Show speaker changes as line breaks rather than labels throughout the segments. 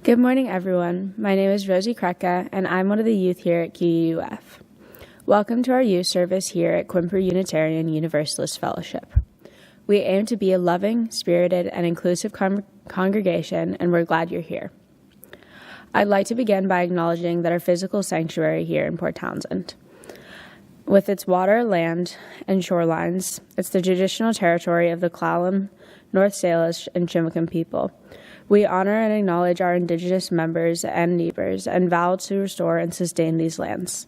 Good morning, everyone. My name is Rosie Kreka, and I'm one of the youth here at QUF. Welcome to our youth service here at Quimper Unitarian Universalist Fellowship. We aim to be a loving, spirited, and inclusive congregation, and we're glad you're here. I'd like to begin by acknowledging that our physical sanctuary here in Port Townsend, with its water, land, and shorelines, it's the traditional territory of the Clallam, North Salish, and Chimicum people. We honor and acknowledge our Indigenous members and neighbors and vow to restore and sustain these lands.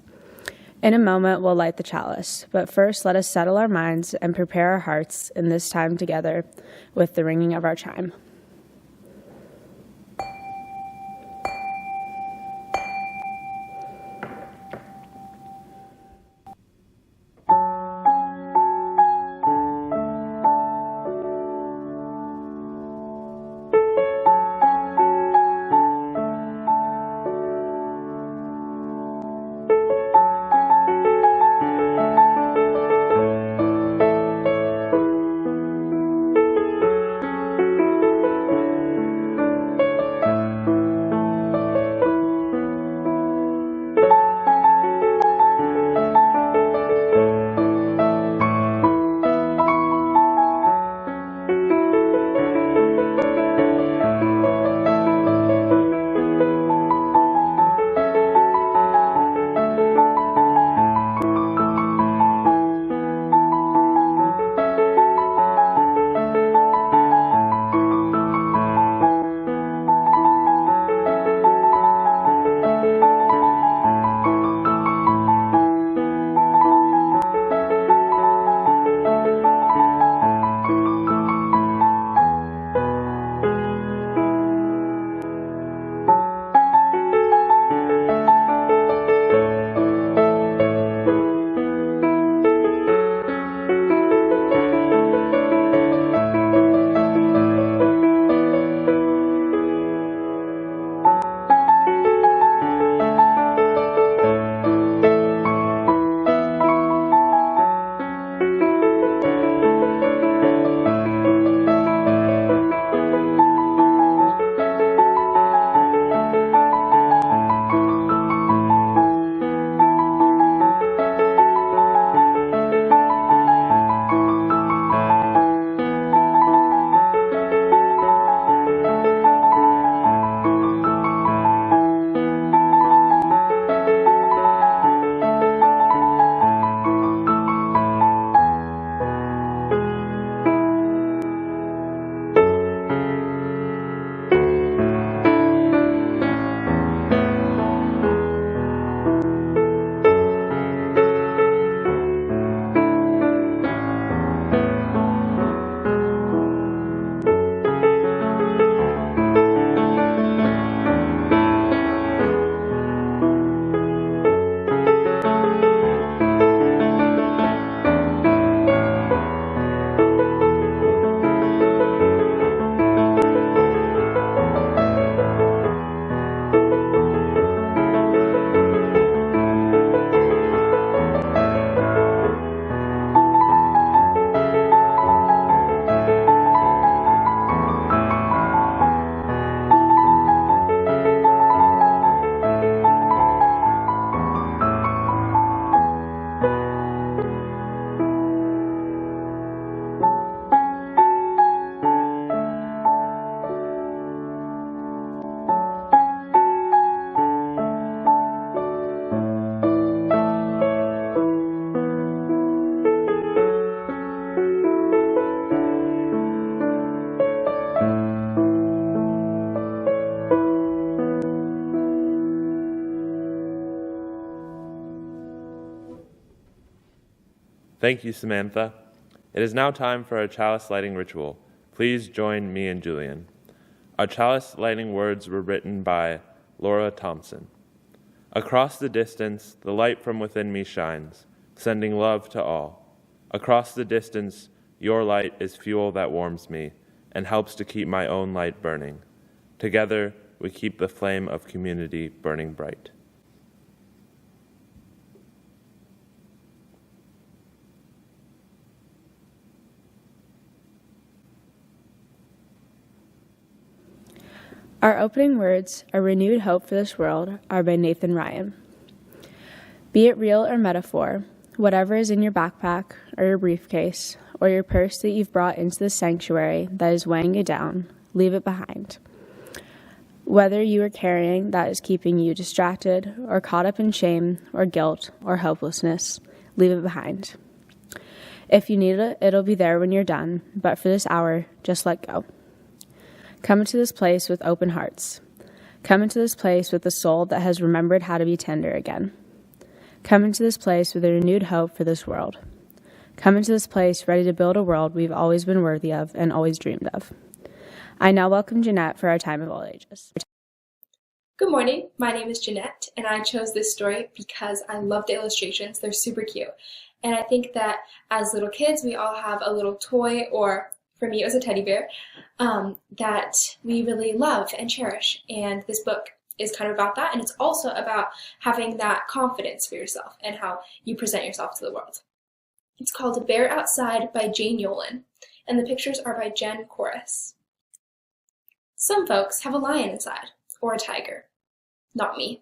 In a moment, we'll light the chalice, but first let us settle our minds and prepare our hearts in this time together with the ringing of our chime.
Thank you, Samantha. It is now time for our chalice lighting ritual. Please join me and Julian. Our chalice lighting words were written by Laura Thompson. Across the distance, the light from within me shines, sending love to all. Across the distance, your light is fuel that warms me and helps to keep my own light burning. Together, we keep the flame of community burning bright.
Our opening words, A Renewed Hope for This World, are by Nathan Ryan. Be it real or metaphor, whatever is in your backpack or your briefcase or your purse that you've brought into the sanctuary that is weighing you down, leave it behind. Whether you are carrying that is keeping you distracted or caught up in shame or guilt or hopelessness, leave it behind. If you need it, it'll be there when you're done, but for this hour, just let go. Come into this place with open hearts. Come into this place with a soul that has remembered how to be tender again. Come into this place with a renewed hope for this world. Come into this place ready to build a world we've always been worthy of and always dreamed of. I now welcome Jeanette for our time of all ages.
Good morning, my name is Jeanette, and I chose this story because I love the illustrations. They're super cute. And I think that as little kids, we all have a little toy, or for me it was a teddy bear, that we really love and cherish. And this book is kind of about that, and it's also about having that confidence for yourself and how you present yourself to the world. It's called A Bear Outside by Jane Yolen, and the pictures are by Jen Corris. Some folks have a lion inside, or a tiger. Not me.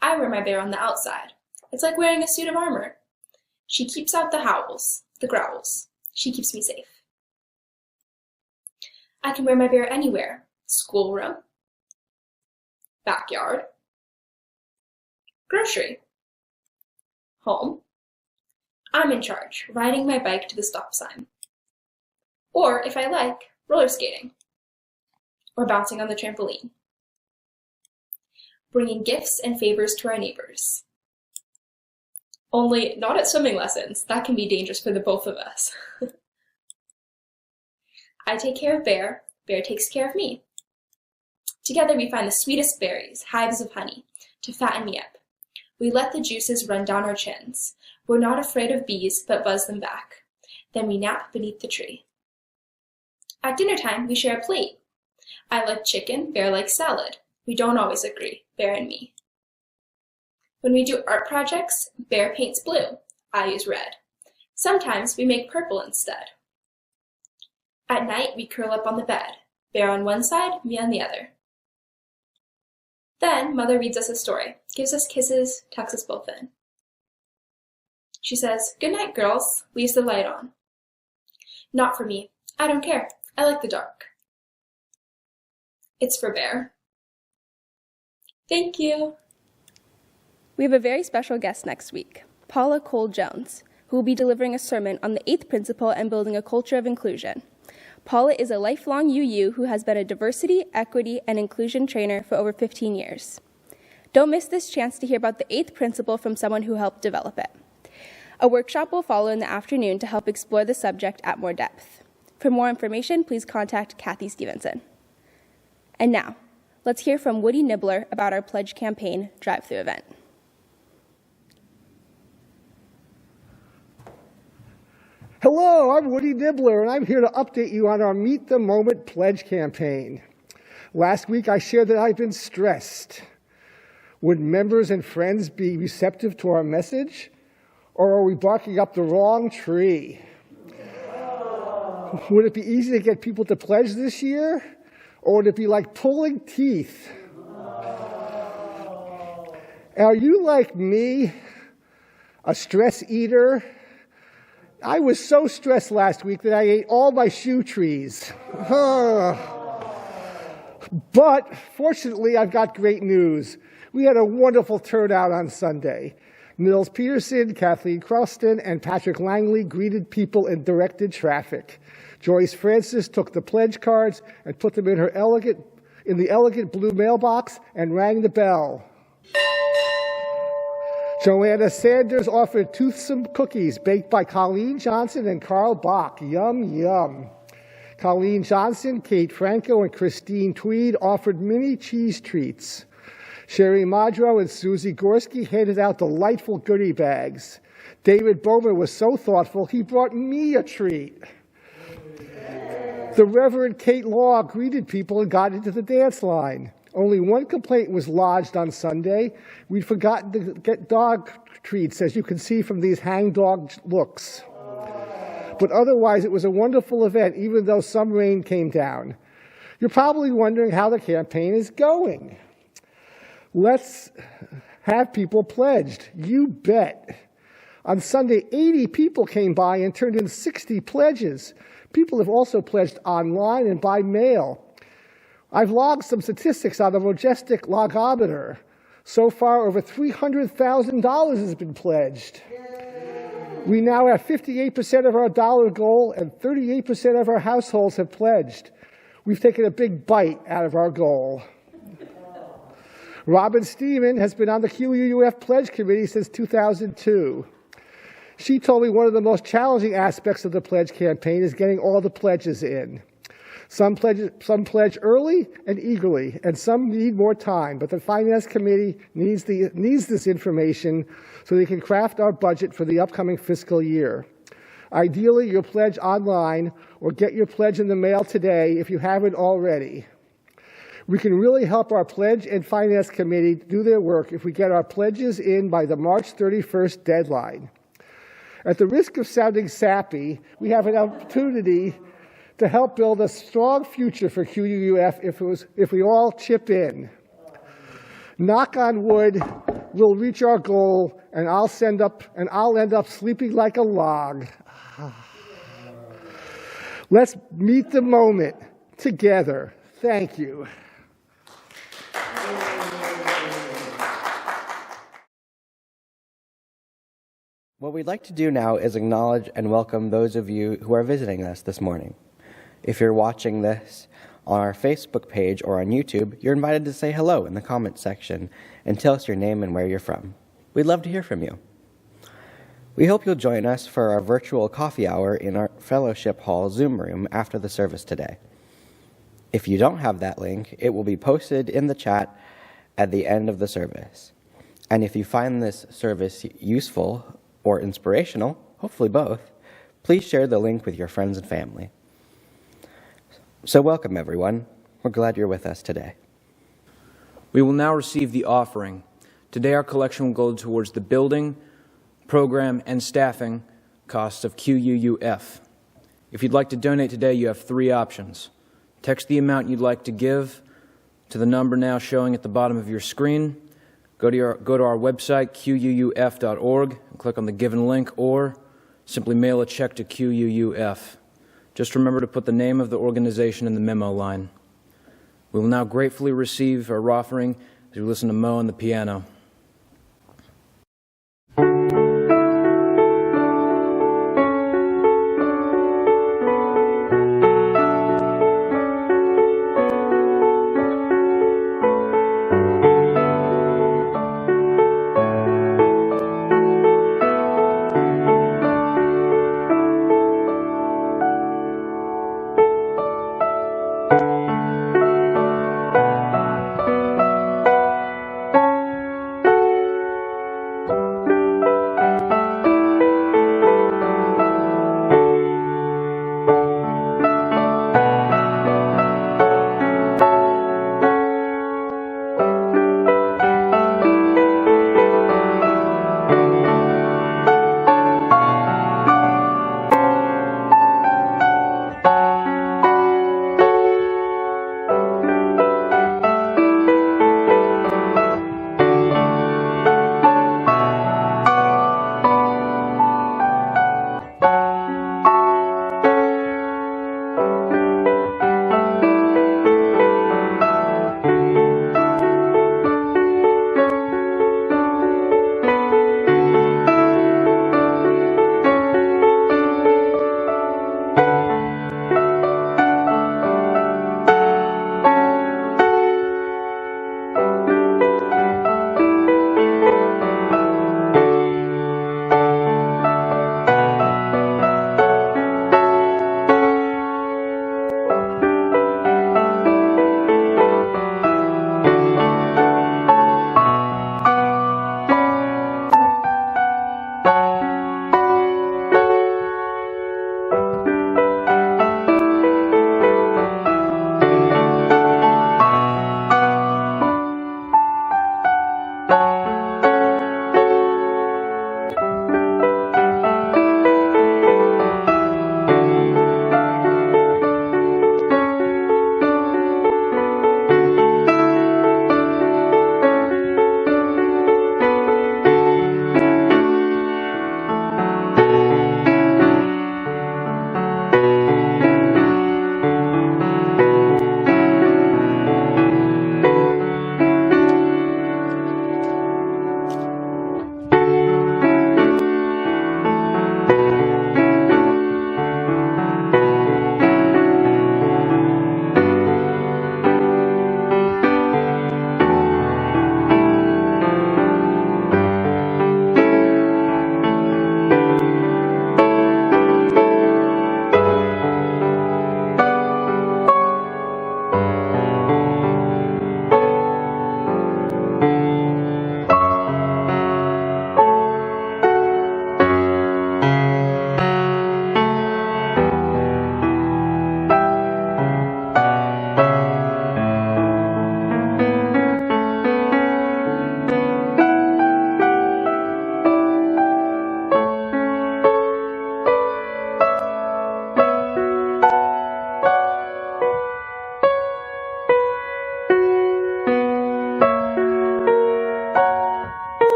I wear my bear on the outside. It's like wearing a suit of armor. She keeps out the howls, the growls. She keeps me safe. I can wear my bear anywhere. Schoolroom, backyard, grocery, home. I'm in charge, riding my bike to the stop sign. Or, if I like, roller skating. Or bouncing on the trampoline. Bringing gifts and favors to our neighbors. Only not at swimming lessons. That can be dangerous for the both of us. I take care of Bear. Bear takes care of me. Together we find the sweetest berries, hives of honey, to fatten me up. We let the juices run down our chins. We're not afraid of bees, but buzz them back. Then we nap beneath the tree. At dinner time, we share a plate. I like chicken, Bear likes salad. We don't always agree, Bear and me. When we do art projects, Bear paints blue. I use red. Sometimes we make purple instead. At night, we curl up on the bed. Bear on one side, me on the other. Then Mother reads us a story, gives us kisses, tucks us both in. She says, "Good night, girls," leaves the light on. Not for me. I don't care. I like the dark. It's for Bear. Thank you.
We have a very special guest next week, Paula Cole-Jones, who will be delivering a sermon on the 8th principle and building a culture of inclusion. Paula is a lifelong UU who has been a diversity, equity, and inclusion trainer for over 15 years. Don't miss this chance to hear about the 8th principle from someone who helped develop it. A workshop will follow in the afternoon to help explore the subject at more depth. For more information, please contact Kathy Stevenson. And now, let's hear from Woody Nibbler about our Pledge Campaign drive-thru event.
Hello, I'm Woody Nibbler, and I'm here to update you on our Meet the Moment Pledge campaign. Last week, I shared that I've been stressed. Would members and friends be receptive to our message, or are we barking up the wrong tree? Would it be easy to get people to pledge this year, or would it be like pulling teeth? Are you like me, a stress eater? I was so stressed last week that I ate all my shoe trees. But fortunately, I've got great news. We had a wonderful turnout on Sunday. Nils Peterson, Kathleen Croston, and Patrick Langley greeted people and directed traffic. Joyce Francis took the pledge cards and put them in the elegant blue mailbox and rang the bell. Joanna Sanders offered toothsome cookies baked by Colleen Johnson and Carl Bach. Yum, yum. Colleen Johnson, Kate Franco, and Christine Tweed offered mini cheese treats. Sherry Madro and Susie Gorski handed out delightful goodie bags. David Bowman was so thoughtful, he brought me a treat. The Reverend Kate Law greeted people and got into the dance line. Only one complaint was lodged on Sunday. We'd forgotten to get dog treats, as you can see from these hang-dog looks. But otherwise, it was a wonderful event, even though some rain came down. You're probably wondering how the campaign is going. Let's have people pledged. You bet. On Sunday, 80 people came by and turned in 60 pledges. People have also pledged online and by mail. I've logged some statistics on the Majestic Logometer. So far, over $300,000 has been pledged. We now have 58% of our dollar goal and 38% of our households have pledged. We've taken a big bite out of our goal. Robin Steeman has been on the QUUF Pledge Committee since 2002. She told me one of the most challenging aspects of the pledge campaign is getting all the pledges in. Some pledge early and eagerly, and some need more time, but the Finance Committee needs this information so they can craft our budget for the upcoming fiscal year. Ideally, you'll pledge online or get your pledge in the mail today if you haven't already. We can really help our Pledge and Finance Committee do their work if we get our pledges in by the March 31st deadline. At the risk of sounding sappy, we have an opportunity to help build a strong future for QUUF if we all chip in. Knock on wood, we'll reach our goal, and I'll end up sleeping like a log. Let's meet the moment together. Thank you.
What we'd like to do now is acknowledge and welcome those of you who are visiting us this morning. If you're watching this on our Facebook page or on YouTube, you're invited to say hello in the comments section and tell us your name and where you're from. We'd love to hear from you. We hope you'll join us for our virtual coffee hour in our Fellowship Hall Zoom room after the service today. If you don't have that link, it will be posted in the chat at the end of the service. And if you find this service useful or inspirational, hopefully both, please share the link with your friends and family. So welcome, everyone. We're glad you're with us today.
We will now receive the offering. Today our collection will go towards the building, program, and staffing costs of QUUF. If you'd like to donate today, you have three options. Text the amount you'd like to give to the number now showing at the bottom of your screen. Go to our website, QUUF.org, and click on the given link, or simply mail a check to QUUF. Just remember to put the name of the organization in the memo line. We will now gratefully receive our offering as we listen to Mo on the piano.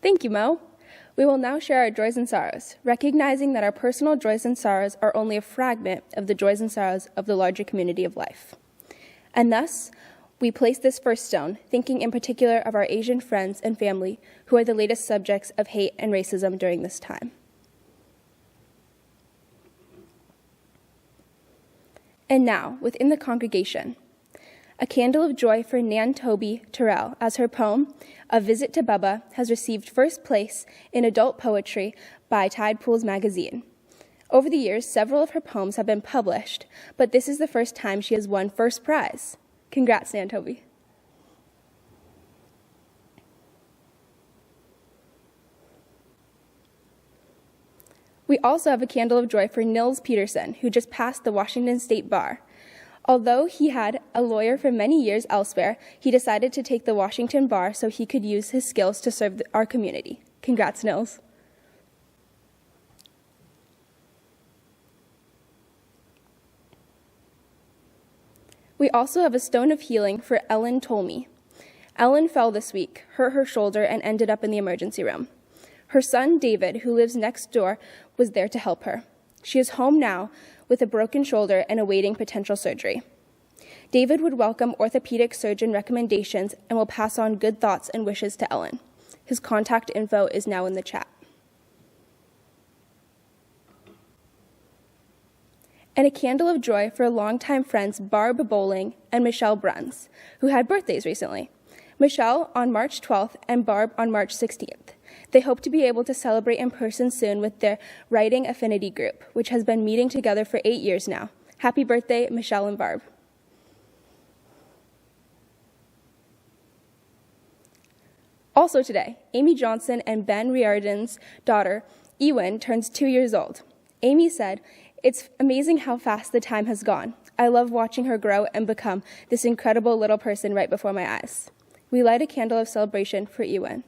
Thank you, Mo. We will now share our joys and sorrows, recognizing that our personal joys and sorrows are only a fragment of the joys and sorrows of the larger community of life. And thus, we place this first stone, thinking in particular of our Asian friends and family who are the latest subjects of hate and racism during this time. And now, within the congregation, a candle of joy for Nan Toby Terrell, as her poem, A Visit to Bubba, has received first place in adult poetry by Tide Pools magazine. Over the years, several of her poems have been published, but this is the first time she has won first prize. Congrats, Nan Toby. We also have a candle of joy for Nils Peterson, who just passed the Washington State Bar. Although he had a lawyer for many years elsewhere, he decided to take the Washington Bar so he could use his skills to serve our community. Congrats, Nils. We also have a stone of healing for Ellen Tolmie. Ellen fell this week, hurt her shoulder, and ended up in the emergency room. Her son, David, who lives next door, was there to help her. She is home now with a broken shoulder and awaiting potential surgery. David would welcome orthopedic surgeon recommendations and will pass on good thoughts and wishes to Ellen. His contact info is now in the chat. And a candle of joy for longtime friends Barb Bowling and Michelle Bruns, who had birthdays recently. Michelle on March 12th and Barb on March 16th. They hope to be able to celebrate in person soon with their writing affinity group, which has been meeting together for 8 years now. Happy birthday, Michelle and Barb. Also today, Amy Johnson and Ben Riordan's daughter, Ewan, turns 2 years old. Amy said, "It's amazing how fast the time has gone. I love watching her grow and become this incredible little person right before my eyes." We light a candle of celebration for Ewan.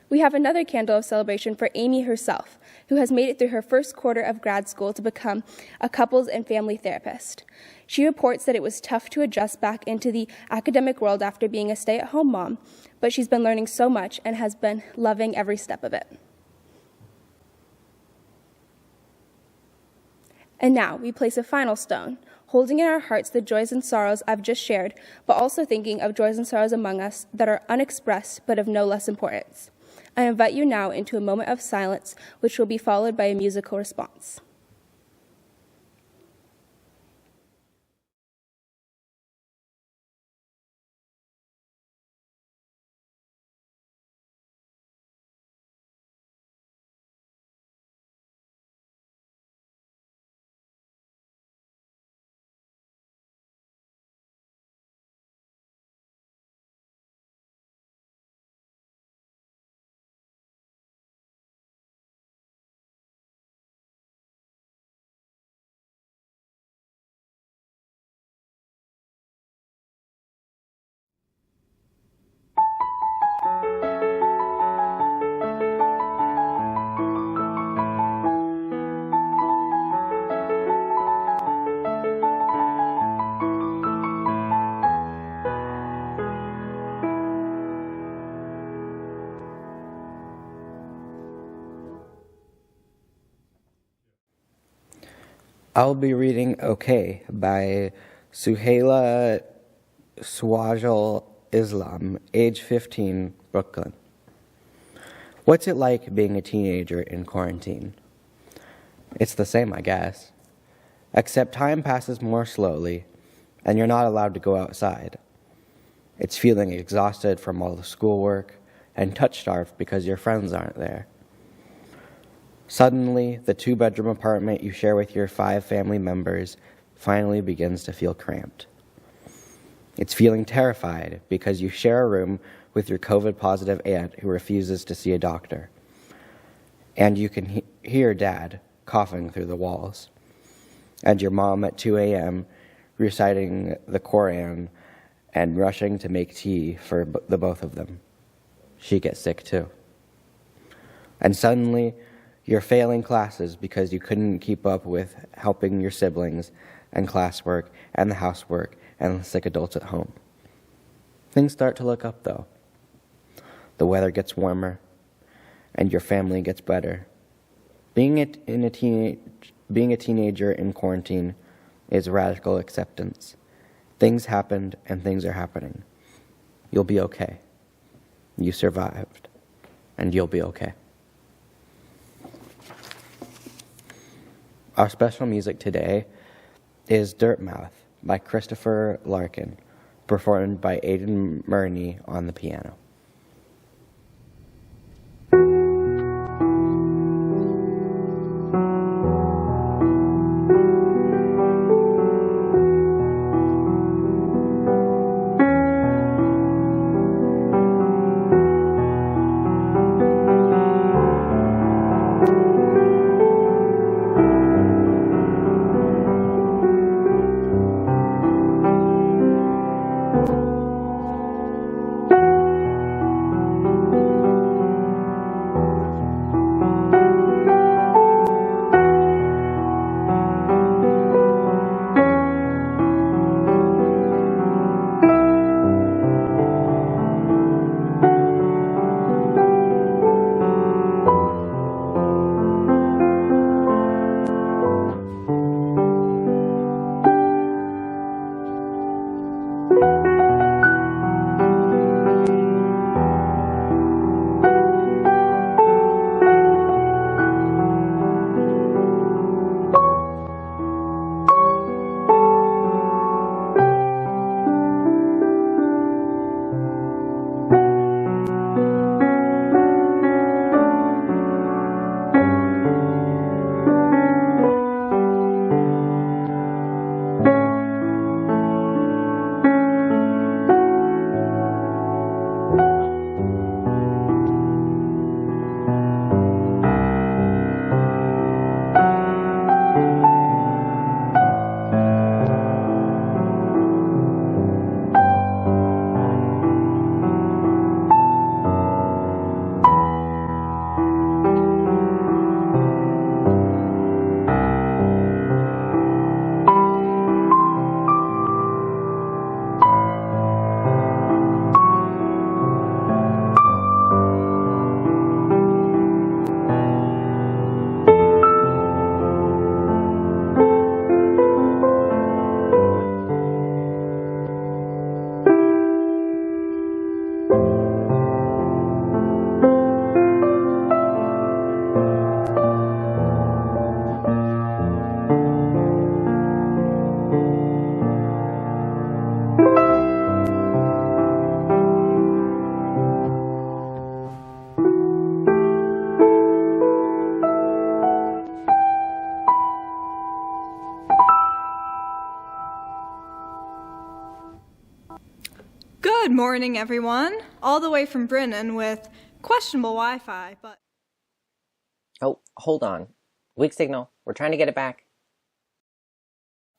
We have another candle of celebration for Amy herself, who has made it through her first quarter of grad school to become a couples and family therapist. She reports that it was tough to adjust back into the academic world after being a stay-at-home mom, but she's been learning so much and has been loving every step of it. And now we place a final stone, holding in our hearts the joys and sorrows I've just shared, but also thinking of joys and sorrows among us that are unexpressed but of no less importance. I invite you now into a moment of silence, which will be followed by a musical response.
I'll be reading Okay by Suhaila Swajal Islam, age 15, Brooklyn. What's it like being a teenager in quarantine? It's the same, I guess. Except time passes more slowly, and you're not allowed to go outside. It's feeling exhausted from all the schoolwork and touch-starved because your friends aren't there. Suddenly, the 2-bedroom apartment you share with your 5 family members finally begins to feel cramped. It's feeling terrified because you share a room with your COVID-positive aunt who refuses to see a doctor. And you can hear Dad coughing through the walls. And your mom at 2 a.m. reciting the Quran and rushing to make tea for the both of them. She gets sick too. And suddenly, you're failing classes because you couldn't keep up with helping your siblings and classwork and the housework and the sick adults at home. Things start to look up, though. The weather gets warmer, and your family gets better. Being a teenager in quarantine is radical acceptance. Things happened, and things are happening. You'll be okay. You survived, and you'll be okay. Our special music today is Dirtmouth by Christopher Larkin, performed by Aidan Murney on the piano.
Good morning, everyone. All the way from Brennan with questionable Wi-Fi, but...
Oh, hold on. Weak signal. We're trying to get it back.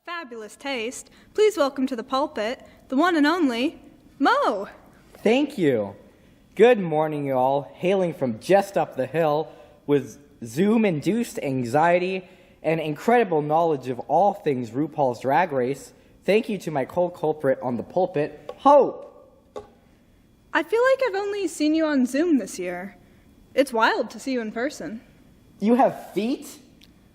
fabulous taste. Please welcome to the pulpit, the one and only, Mo.
Thank you. Good morning, you all. Hailing from just up the hill with Zoom-induced anxiety and incredible knowledge of all things RuPaul's Drag Race, thank you to my co-culprit on the pulpit, Hope.
I feel like I've only seen you on Zoom this year. It's wild to see you in person.
You have feet?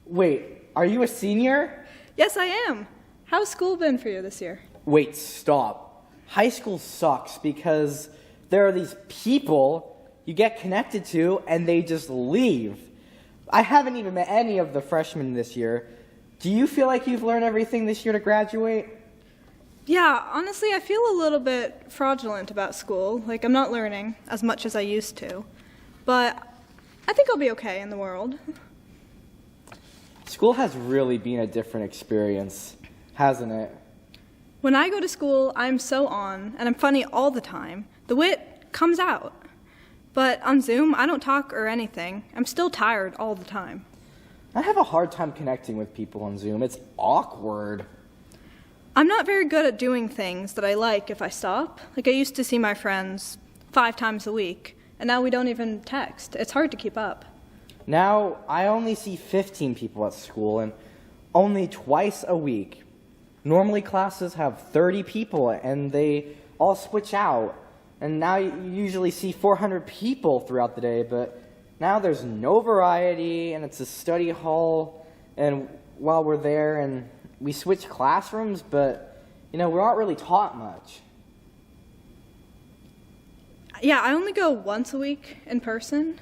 Wait, are you a senior?
Yes, I am. How's school been for you this year?
Wait, stop. High school sucks because there are these people you get connected to and they just leave. I haven't even met any of the freshmen this year. Do you feel like you've learned everything this year to graduate?
Yeah, honestly, I feel a little bit fraudulent about school. Like, I'm not learning as much as I used to. But I think I'll be okay in the world.
School has really been a different experience, hasn't it?
When I go to school, I'm so on, and I'm funny all the time. The wit comes out. But on Zoom, I don't talk or anything. I'm still tired all the time.
I have a hard time connecting with people on Zoom. It's awkward.
I'm not very good at doing things that I like if I stop. Like, I used to see my friends 5 times a week, and now we don't even text. It's hard to keep up.
Now, I only see 15 people at school, and only twice a week. Normally classes have 30 people and they all switch out. And now you usually see 400 people throughout the day, but now there's no variety and it's a study hall. And while we're there and we switch classrooms, but we're not really taught much.
Yeah, I only go once a week in person.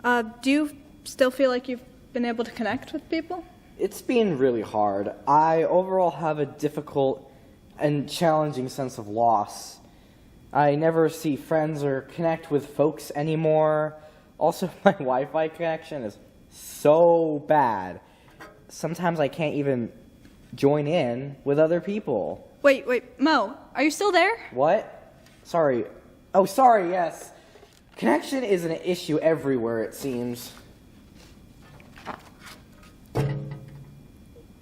Do you still feel like you've been able to connect with people?
It's been really hard. I overall have a difficult and challenging sense of loss. I never see friends or connect with folks anymore. Also, my Wi-Fi connection is so bad. Sometimes I can't even join in with other people.
Wait, Mo, are you still there?
What? Sorry. Oh, sorry, yes. Connection is an issue everywhere, it seems.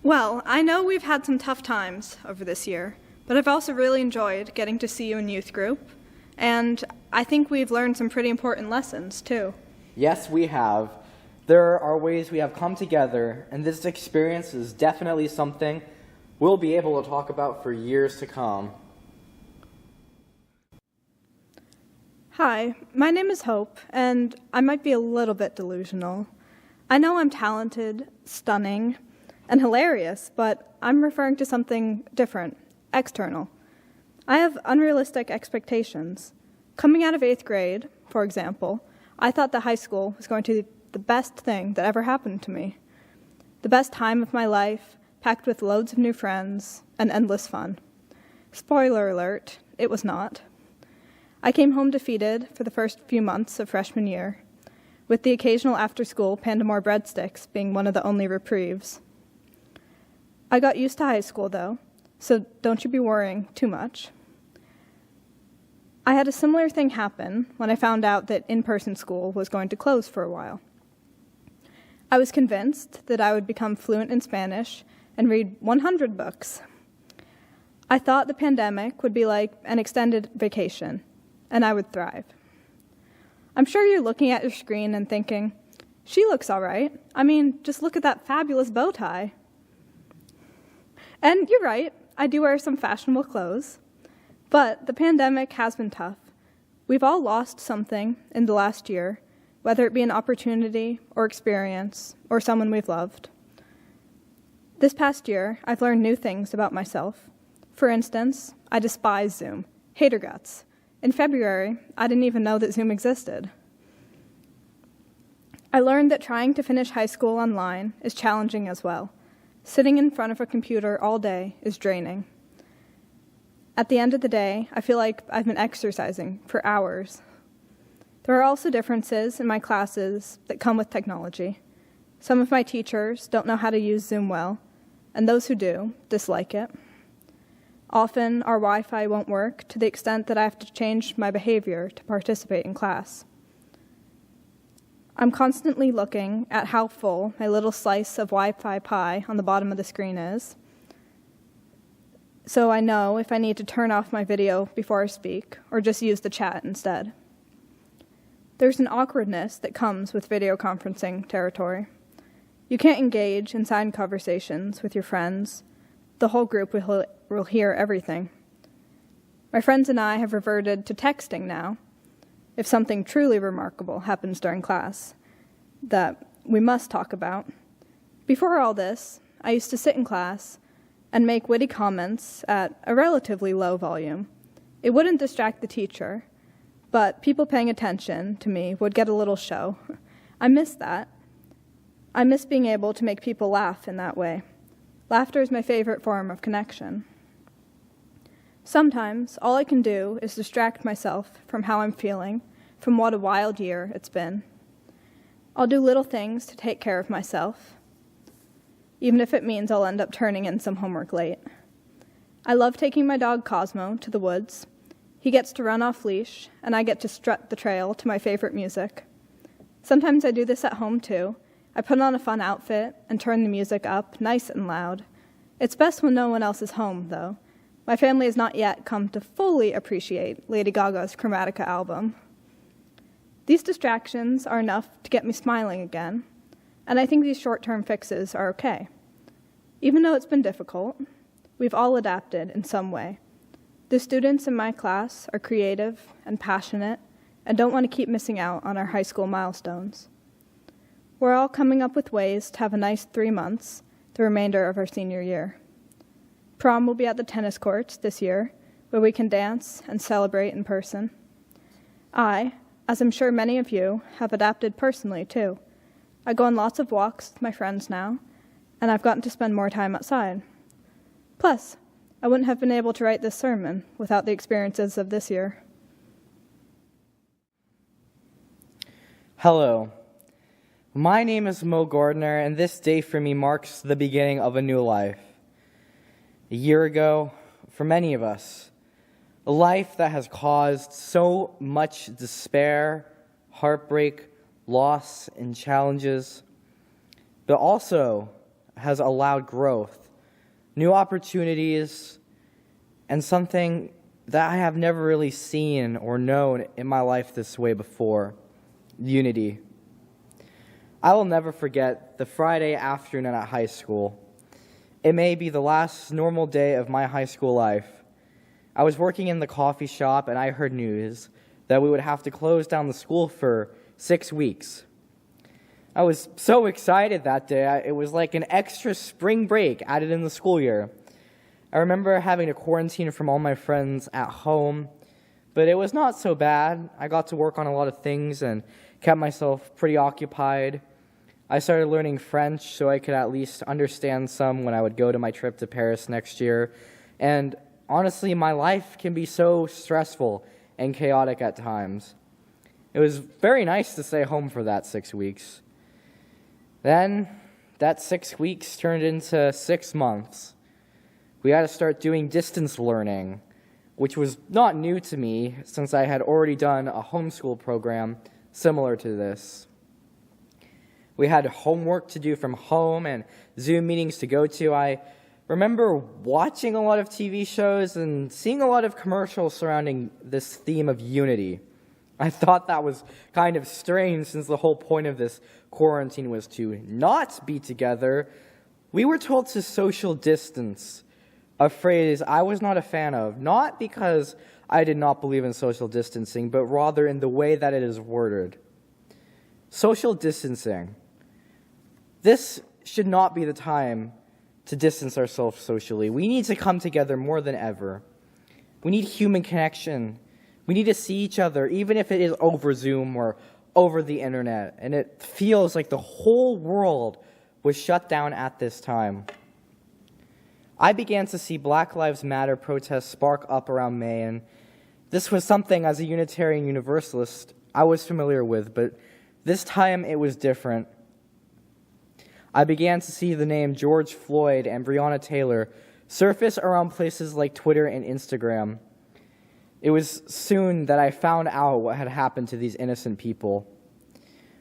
Well, I know we've had some tough times over this year, but I've also really enjoyed getting to see you in youth group, and I think we've learned some pretty important lessons, too.
Yes, we have. There are ways we have come together, and this experience is definitely something we'll be able to talk about for years to come.
Hi, my name is Hope, and I might be a little bit delusional. I know I'm talented, stunning, and hilarious, but I'm referring to something different, external. I have unrealistic expectations. Coming out of 8th grade, for example, I thought that high school was going to be the best thing that ever happened to me. The best time of my life, packed with loads of new friends and endless fun. Spoiler alert, it was not. I came home defeated for the first few months of freshman year, with the occasional after-school Pandamore breadsticks being one of the only reprieves. I got used to high school, though, so don't you be worrying too much. I had a similar thing happen when I found out that in-person school was going to close for a while. I was convinced that I would become fluent in Spanish and read 100 books. I thought the pandemic would be like an extended vacation, and I would thrive. I'm sure you're looking at your screen and thinking, she looks all right. I mean, just look at that fabulous bow tie. And you're right, I do wear some fashionable clothes. But the pandemic has been tough. We've all lost something in the last year, whether it be an opportunity or experience or someone we've loved. This past year, I've learned new things about myself. For instance, I despise Zoom. Hater guts. In February, I didn't even know that Zoom existed. I learned that trying to finish high school online is challenging as well. Sitting in front of a computer all day is draining. At the end of the day, I feel like I've been exercising for hours. There are also differences in my classes that come with technology. Some of my teachers don't know how to use Zoom well, and those who do dislike it. Often, our Wi-Fi won't work to the extent that I have to change my behavior to participate in class. I'm constantly looking at how full my little slice of Wi-Fi pie on the bottom of the screen is, so I know if I need to turn off my video before I speak or just use the chat instead. There's an awkwardness that comes with video conferencing territory. You can't engage in side conversations with your friends. The whole group will hear everything. My friends and I have reverted to texting now if something truly remarkable happens during class that we must talk about. Before all this, I used to sit in class and make witty comments at a relatively low volume. It wouldn't distract the teacher, but people paying attention to me would get a little show. I miss that. I miss being able to make people laugh in that way. Laughter is my favorite form of connection. Sometimes, all I can do is distract myself from how I'm feeling, from what a wild year it's been. I'll do little things to take care of myself, even if it means I'll end up turning in some homework late. I love taking my dog Cosmo to the woods. He gets to run off leash, and I get to strut the trail to my favorite music. Sometimes I do this at home, too. I put on a fun outfit and turn the music up nice and loud. It's best when no one else is home, though. My family has not yet come to fully appreciate Lady Gaga's Chromatica album. These distractions are enough to get me smiling again, and I think these short-term fixes are okay. Even though it's been difficult, we've all adapted in some way. The students in my class are creative and passionate and don't want to keep missing out on our high school milestones. We're all coming up with ways to have a nice 3 months, the remainder of our senior year. Prom will be at the tennis courts this year, where we can dance and celebrate in person. I, as I'm sure many of you, have adapted personally too. I go on lots of walks with my friends now, and I've gotten to spend more time outside. Plus, I wouldn't have been able to write this sermon without the experiences of this year.
Hello. My name is Mo Gardner, and this day for me marks the beginning of a new life. A year ago, for many of us, a life that has caused so much despair, heartbreak, loss, and challenges, but also has allowed growth, new opportunities, and something that I have never really seen or known in my life this way before: unity. I will never forget the Friday afternoon at high school. It may be the last normal day of my high school life. I was working in the coffee shop and I heard news that we would have to close down the school for 6 weeks. I was so excited that day. It was like an extra spring break added in the school year. I remember having to quarantine from all my friends at home, but it was not so bad. I got to work on a lot of things and kept myself pretty occupied. I started learning French so I could at least understand some when I would go to my trip to Paris next year. And honestly, my life can be so stressful and chaotic at times. It was very nice to stay home for that 6 weeks. Then, that 6 weeks turned into 6 months. We had to start doing distance learning, which was not new to me since I had already done a homeschool program similar to this. We had homework to do from home and Zoom meetings to go to. I remember watching a lot of TV shows and seeing a lot of commercials surrounding this theme of unity. I thought that was kind of strange since the whole point of this quarantine was to not be together. We were told to social distance, a phrase I was not a fan of, not because I did not believe in social distancing, but rather in the way that it is worded. Social distancing. This should not be the time to distance ourselves socially. We need to come together more than ever. We need human connection. We need to see each other, even if it is over Zoom or over the internet. And it feels like the whole world was shut down at this time. I began to see Black Lives Matter protests spark up around May, and this was something as a Unitarian Universalist I was familiar with, but this time it was different. I began to see the name George Floyd and Breonna Taylor surface around places like Twitter and Instagram. It was soon that I found out what had happened to these innocent people.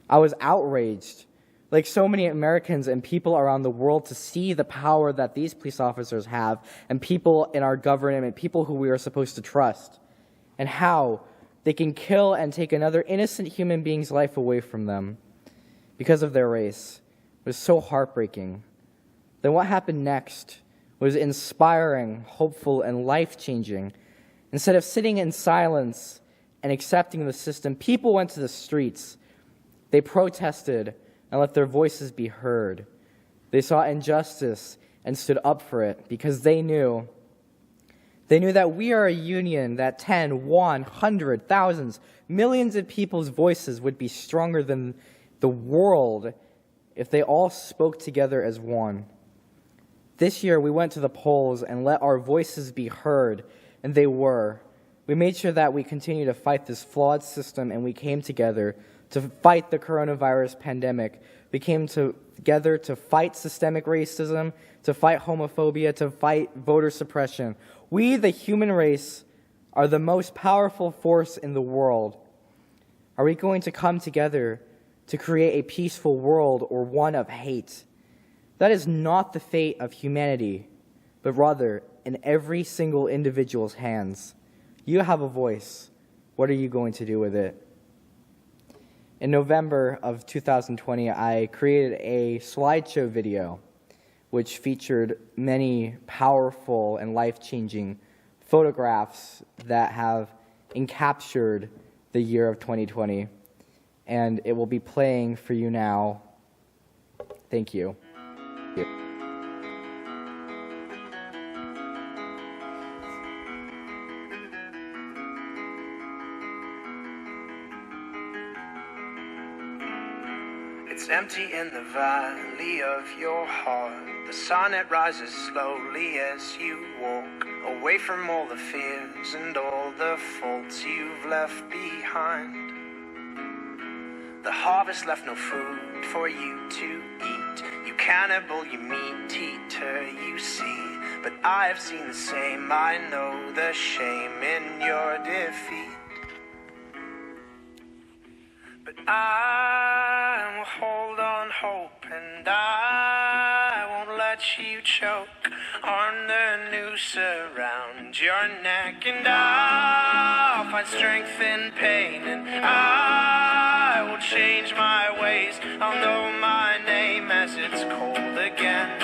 I was outraged, like so many Americans and people around the world, to see the power that these police officers have and people in our government, people who we are supposed to trust, and how they can kill and take another innocent human being's life away from them because of their race. It was so heartbreaking. Then what happened next was inspiring, hopeful, and life-changing. Instead of sitting in silence and accepting the system, people went to the streets. They protested and let their voices be heard. They saw injustice and stood up for it because they knew that we are a union, that 10, 100, thousands, millions of people's voices would be stronger than the world if they all spoke together as one. This year, we went to the polls and let our voices be heard, and they were. We made sure that we continue to fight this flawed system, and we came together to fight the coronavirus pandemic. We came together to fight systemic racism, to fight homophobia, to fight voter suppression. We, the human race, are the most powerful force in the world. Are we going to come together to create a peaceful world or one of hate? That is not the fate of humanity, but rather in every single individual's hands. You have a voice. What are you going to do with it? In November of 2020, I created a slideshow video which featured many powerful and life-changing photographs that have encaptured the year of 2020. And it will be playing for you now. Thank you.
It's empty in the valley of your heart. The sun, it rises slowly as you walk away from all the fears and all the faults you've left behind. The harvest left no food for you to eat. You cannibal, you meat eater, you see. But I have seen the same, I know the shame in your defeat. But I will hold on hope, and I won't let you choke on the noose around your neck. And I'll find strength in pain, and I will change my ways. I'll know my name as it's cold again.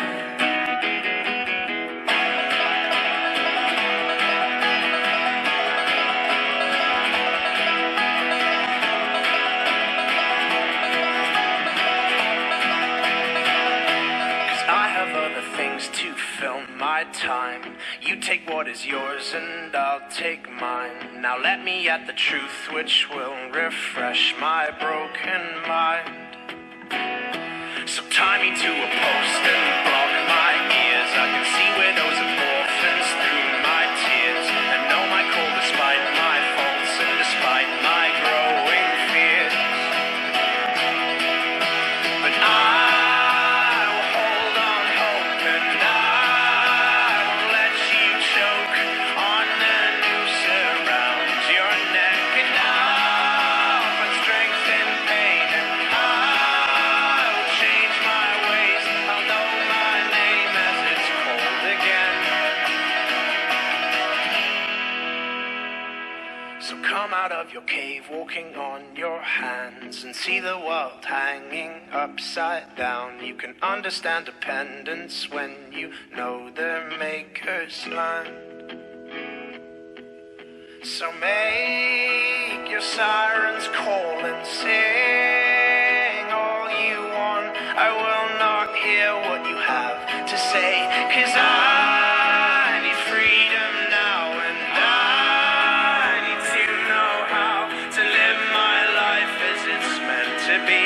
To fill my time, you take what is yours and I'll take mine. Now let me at the truth which will refresh my broken mind. So tie me to a post and block my ears. I can see widows of orphans through my tears, and know my call despite my faults and despite my growing fears. But out of your cave, walking on your hands, and see the world hanging upside down. You can understand dependence when you know their maker's land. So make your sirens call and sing all you want. I will not hear what you have to say, 'cause I need freedom now, and I need to know how to live my life as it's meant to be.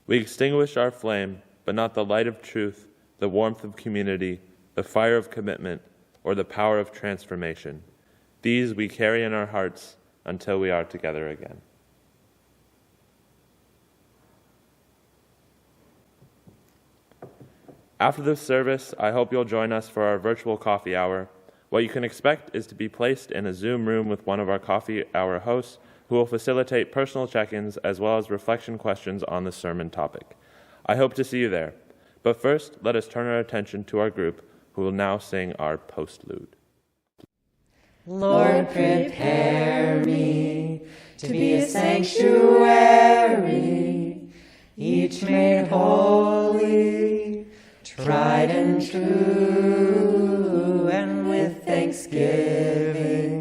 We extinguish our flame, but not the light of truth, the warmth of community, the fire of commitment, or the power of transformation. These we carry in our hearts until we are together again. After this service, I hope you'll join us for our virtual coffee hour. What you can expect is to be placed in a Zoom room with one of our coffee hour hosts, who will facilitate personal check-ins as well as reflection questions on the sermon topic. I hope to see you there. But first, let us turn our attention to our group, who will now sing our postlude.
Lord, prepare me to be a sanctuary, each made holy, tried and true, and with thanksgiving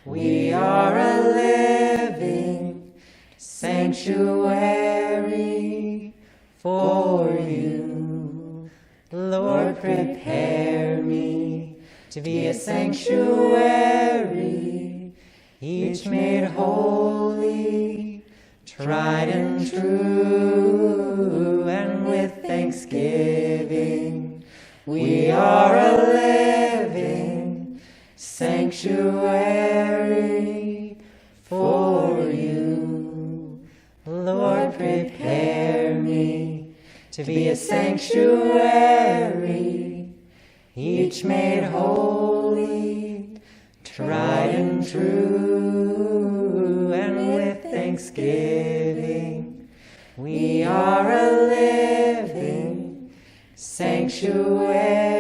we are a living sanctuary for you. Lord, prepare me to be a sanctuary, each made holy, tried and true, and with thanksgiving we are a living sanctuary for you. Lord, prepare me to be a sanctuary, each made holy, tried and true, and with thanksgiving we are a living sanctuary